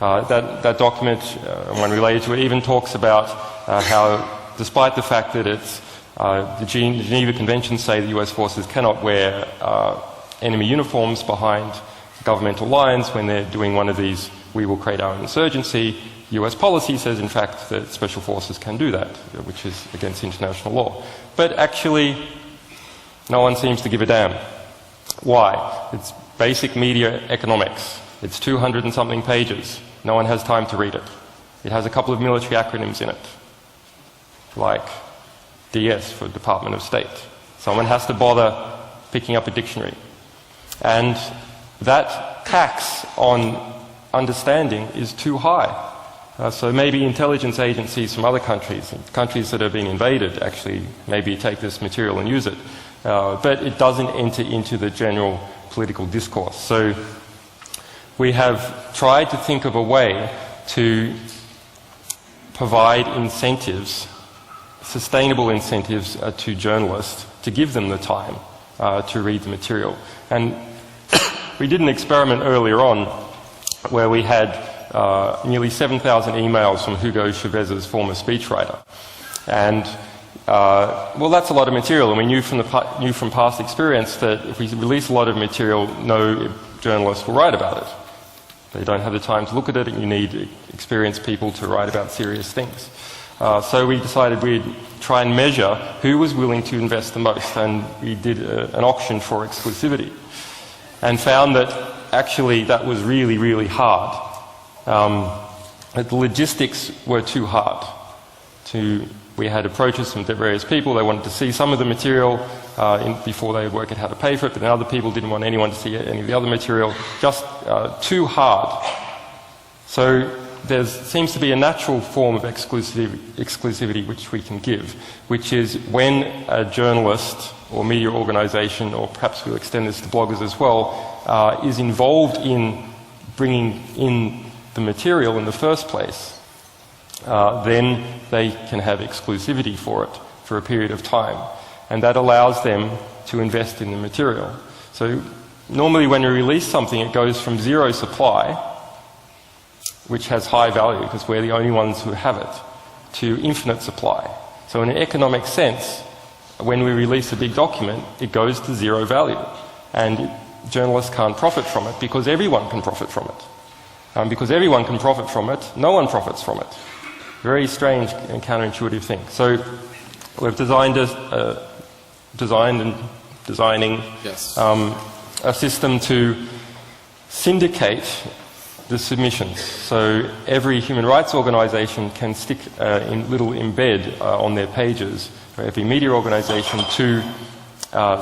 That document, one related to it, even talks about how, despite the fact that it's the Geneva Conventions say that US forces cannot wear enemy uniforms behind governmental lines when they're doing one of these "we will create our own insurgency," US policy says, in fact, that special forces can do that, which is against international law. But actually, no one seems to give a damn. Why? It's basic media economics. It's 200 and something pages. No one has time to read it. It has a couple of military acronyms in it, like DS for Department of State. Someone has to bother picking up a dictionary. And that tax on understanding is too high. So maybe intelligence agencies from other countries, countries that are being invaded, actually maybe take this material and use it. But it doesn't enter into the general political discourse. So we have tried to think of a way to provide incentives, sustainable incentives to journalists to give them the time to read the material. And we did an experiment earlier on where we had nearly 7,000 emails from Hugo Chávez's former speechwriter. And well, that's a lot of material, and we knew from past experience that if we release a lot of material, no journalist will write about it. They don't have the time to look at it, and you need experienced people to write about serious things. So we decided we'd try and measure who was willing to invest the most, and we did an auction for exclusivity, and found that actually that was really, really hard. That the logistics were too hard. We had approaches from various people. They wanted to see some of the material before they would work out how to pay for it, but then other people didn't want anyone to see any of the other material. Just too hard. So there seems to be a natural form of exclusivity which we can give, which is when a journalist or media organization, or perhaps we'll extend this to bloggers as well, is involved in bringing in the material in the first place, then they can have exclusivity for it for a period of time. And that allows them to invest in the material. So normally when we release something, it goes from zero supply, which has high value because we're the only ones who have it, to infinite supply. So in an economic sense, when we release a big document, it goes to zero value. And journalists can't profit from it because everyone can profit from it. Because everyone can profit from it, no one profits from it. Very strange and counterintuitive thing. So we've designing yes. A system to syndicate the submissions. So every human rights organization can stick a little embed on their pages for every media organization to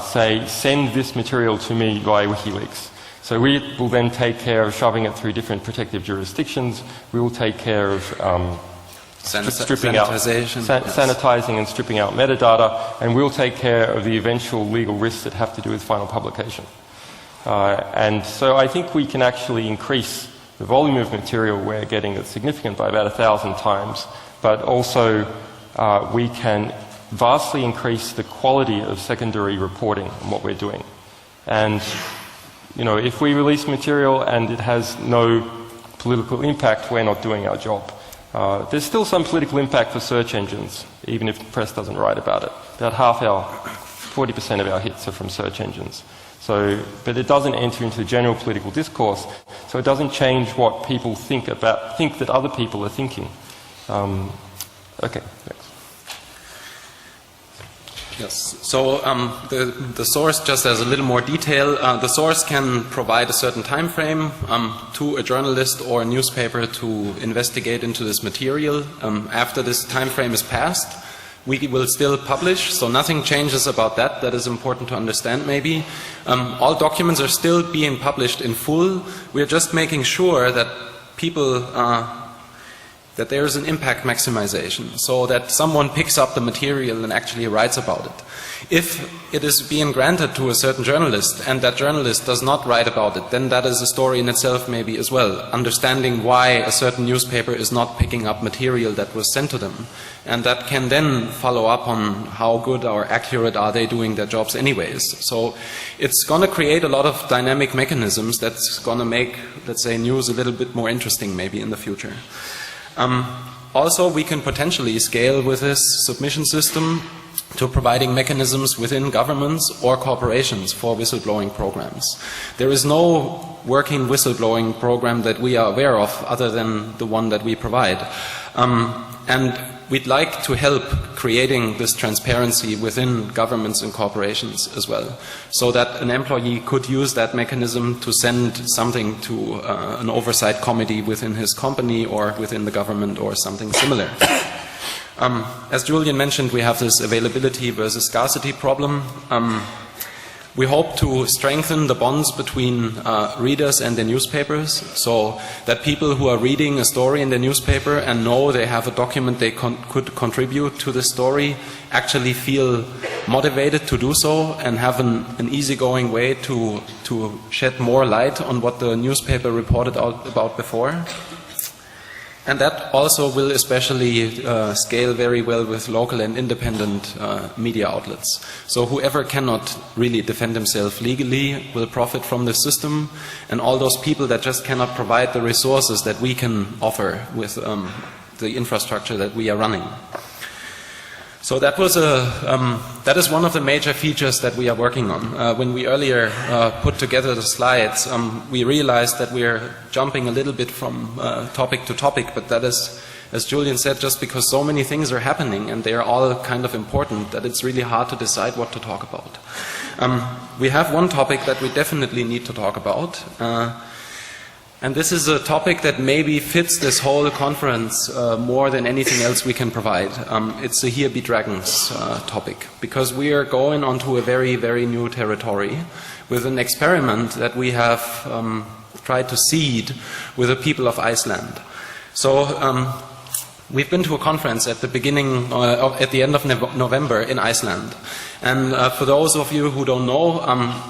say, send this material to me via WikiLeaks. So we will then take care of shoving it through different protective jurisdictions. We will take care of stripping out, sanitizing and stripping out metadata, and we'll take care of the eventual legal risks that have to do with final publication. And so I think we can actually increase the volume of material we're getting that's significant by about 1,000 times, but also we can vastly increase the quality of secondary reporting on what we're doing. And you know, if we release material and it has no political impact, we're not doing our job. There's still some political impact for search engines, even if the press doesn't write about it. About 40% of our hits are from search engines. So, but it doesn't enter into the general political discourse, so it doesn't change what people think that other people are thinking. Okay, next. Yes, so the source, just as a little more detail, the source can provide a certain time frame to a journalist or a newspaper to investigate into this material. After this time frame is passed, we will still publish, so nothing changes about that. That is important to understand maybe. All documents are still being published in full. We are just making sure that people that there is an impact maximization, so that someone picks up the material and actually writes about it. If it is being granted to a certain journalist and that journalist does not write about it, then that is a story in itself maybe as well, understanding why a certain newspaper is not picking up material that was sent to them. And that can then follow up on how good or accurate are they doing their jobs anyways. So it's going to create a lot of dynamic mechanisms that's going to make, let's say, news a little bit more interesting maybe in the future. Also, we can potentially scale with this submission system to providing mechanisms within governments or corporations for whistleblowing programs. There is no working whistleblowing program that we are aware of other than the one that we provide. And we'd like to help creating this transparency within governments and corporations as well, so that an employee could use that mechanism to send something to an oversight committee within his company or within the government or something similar. As Julian mentioned, we have this availability versus scarcity problem. We hope to strengthen the bonds between readers and the newspapers, so that people who are reading a story in the newspaper and know they have a document they could contribute to the story actually feel motivated to do so and have an easygoing way to shed more light on what the newspaper reported out about before. And that also will especially scale very well with local and independent media outlets. So whoever cannot really defend himself legally will profit from the system, and all those people that just cannot provide the resources that we can offer with the infrastructure that we are running. So that was that is one of the major features that we are working on. When we earlier put together the slides, we realized that we are jumping a little bit from topic to topic, but that is, as Julian said, just because so many things are happening and they are all kind of important that it's really hard to decide what to talk about. We have one topic that we definitely need to talk about. And this is a topic that maybe fits this whole conference more than anything else we can provide. It's the Here Be Dragons topic, because we are going onto a very, very new territory with an experiment that we have tried to seed with the people of Iceland. So we've been to a conference at the beginning, at the end of November in Iceland. And for those of you who don't know,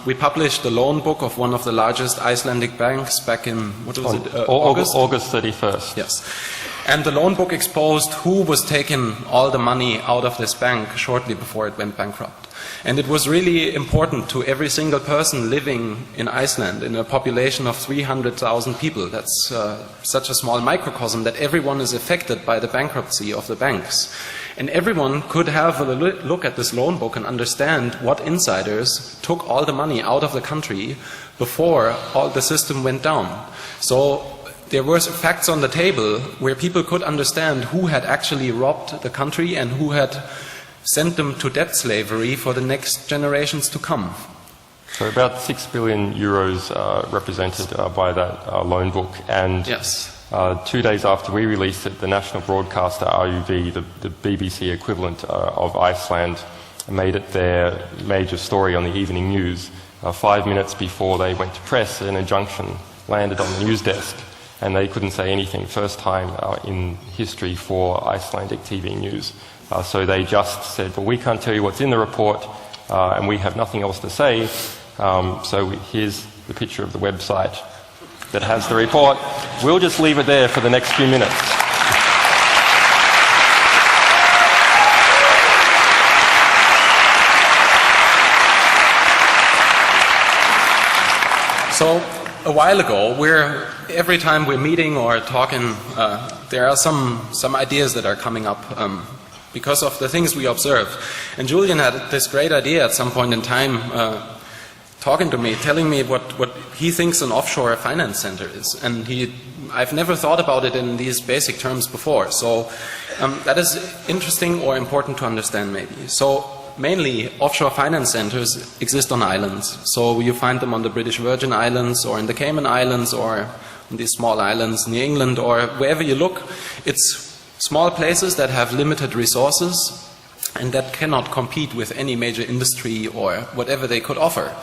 we published the loan book of one of the largest Icelandic banks back in, what was it, August? August 31st. Yes. And the loan book exposed who was taking all the money out of this bank shortly before it went bankrupt. And it was really important to every single person living in Iceland, in a population of 300,000 people. That's such a small microcosm that everyone is affected by the bankruptcy of the banks. And everyone could have a look at this loan book and understand what insiders took all the money out of the country before all the system went down. So there were facts on the table where people could understand who had actually robbed the country and who had sent them to debt slavery for the next generations to come. So about 6 billion euros represented by that loan book. And yes. 2 days after we released it, the national broadcaster RUV, the BBC equivalent of Iceland, made it their major story on the evening news. 5 minutes before they went to press, an injunction landed on the news desk, and they couldn't say anything. First time in history for Icelandic TV news. So they just said, well, we can't tell you what's in the report, and we have nothing else to say. So here's the picture of the website that has the report. We'll just leave it there for the next few minutes. So a while ago, every time we're meeting or talking, there are some ideas that are coming up because of the things we observe. And Julian had this great idea at some point in time, talking to me, telling me what he thinks an offshore finance center is. And I've never thought about it in these basic terms before. So that is interesting or important to understand maybe. So mainly offshore finance centers exist on islands. So you find them on the British Virgin Islands or in the Cayman Islands or in these small islands near England or wherever you look. It's small places that have limited resources and that cannot compete with any major industry or whatever they could offer.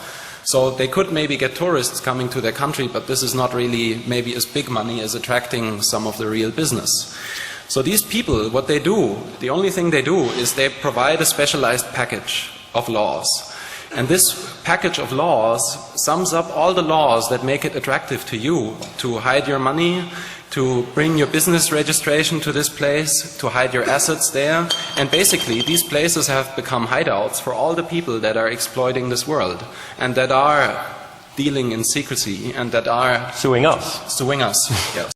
So they could maybe get tourists coming to their country, but this is not really maybe as big money as attracting some of the real business. So these people, what they do, the only thing they do is they provide a specialized package of laws. And this package of laws sums up all the laws that make it attractive to you to hide your money, to bring your business registration to this place, to hide your assets there. And basically, these places have become hideouts for all the people that are exploiting this world and that are dealing in secrecy and that are Suing us. suing us. Yes.